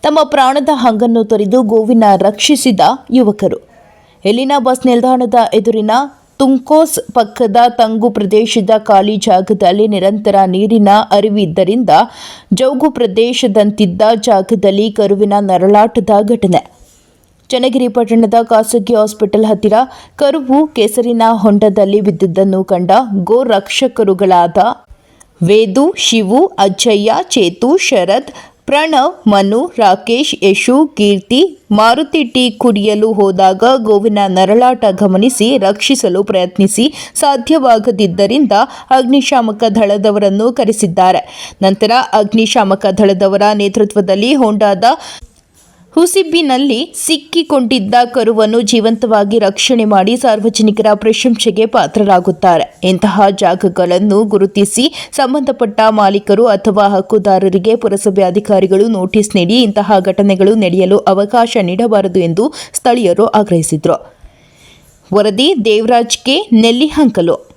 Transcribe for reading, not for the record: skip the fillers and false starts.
ತಮ್ಮ ಪ್ರಾಣದ ಹಂಗನ್ನು ತೊರೆದು ಗೋವಿನ ರಕ್ಷಿಸಿದ ಯುವಕರು. ಇಲ್ಲಿನ ಬಸ್ ನಿಲ್ದಾಣದ ಎದುರಿನ ತುಂಕೋಸ್ ಪಕ್ಕದ ತಂಗು ಪ್ರದೇಶದ ಖಾಲಿ ಜಾಗದಲ್ಲಿ ನಿರಂತರ ನೀರಿನ ಅರಿವಿದ್ದರಿಂದ ಜೌಗು ಪ್ರದೇಶದಂತಿದ್ದ ಜಾಗದಲ್ಲಿ ಕರುವಿನ ನರಳಾಟದ ಘಟನೆ. ಚನ್ನಗಿರಿ ಪಟ್ಟಣದ ಖಾಸಗಿ ಹಾಸ್ಪಿಟಲ್ ಹತ್ತಿರ ಕರುವು ಕೆಸರಿನ ಹೊಂಡದಲ್ಲಿ ಬಿದ್ದಿದ್ದನ್ನು ಕಂಡ ಗೋ ರಕ್ಷಕರುಗಳಾದ ವೇದು, ಶಿವು, ಅಜ್ಜಯ್ಯ, ಚೇತು, ಶರತ್, ಪ್ರಣವ್, ಮನು, ರಾಕೇಶ್, ಯಶು, ಕೀರ್ತಿ, ಮಾರುತಿ ಟೀ ಕುಡಿಯಲು ಹೋದಾಗ ಗೋವಿನ ನರಳಾಟ ಗಮನಿಸಿ ರಕ್ಷಿಸಲು ಪ್ರಯತ್ನಿಸಿ ಸಾಧ್ಯವಾಗದಿದ್ದರಿಂದ ಅಗ್ನಿಶಾಮಕ ದಳದವರನ್ನು ಕರೆಸಿದ್ದಾರೆ. ನಂತರ ಅಗ್ನಿಶಾಮಕ ದಳದವರ ನೇತೃತ್ವದಲ್ಲಿ ಹೊಂಡದ ಹುಸಿಬ್ಬಿನಲ್ಲಿ ಸಿಕ್ಕಿಕೊಂಡಿದ್ದ ಕರುವನ್ನು ಜೀವಂತವಾಗಿ ರಕ್ಷಣೆ ಮಾಡಿ ಸಾರ್ವಜನಿಕರ ಪ್ರಶಂಸೆಗೆ ಪಾತ್ರರಾಗುತ್ತಾರೆ. ಇಂತಹ ಜಾಗಗಳನ್ನು ಗುರುತಿಸಿ ಸಂಬಂಧಪಟ್ಟ ಮಾಲೀಕರು ಅಥವಾ ಹಕ್ಕುದಾರರಿಗೆ ಪುರಸಭೆ ಅಧಿಕಾರಿಗಳು ನೋಟಿಸ್ ನೀಡಿ ಇಂತಹ ಘಟನೆಗಳು ನಡೆಯಲು ಅವಕಾಶ ನೀಡಬಾರದು ಎಂದು ಸ್ಥಳೀಯರು ಆಗ್ರಹಿಸಿದರು. ವರದಿ ದೇವರಾಜ್ ಕೆ, ನೆಲ್ಲಿಹಂಕಲು.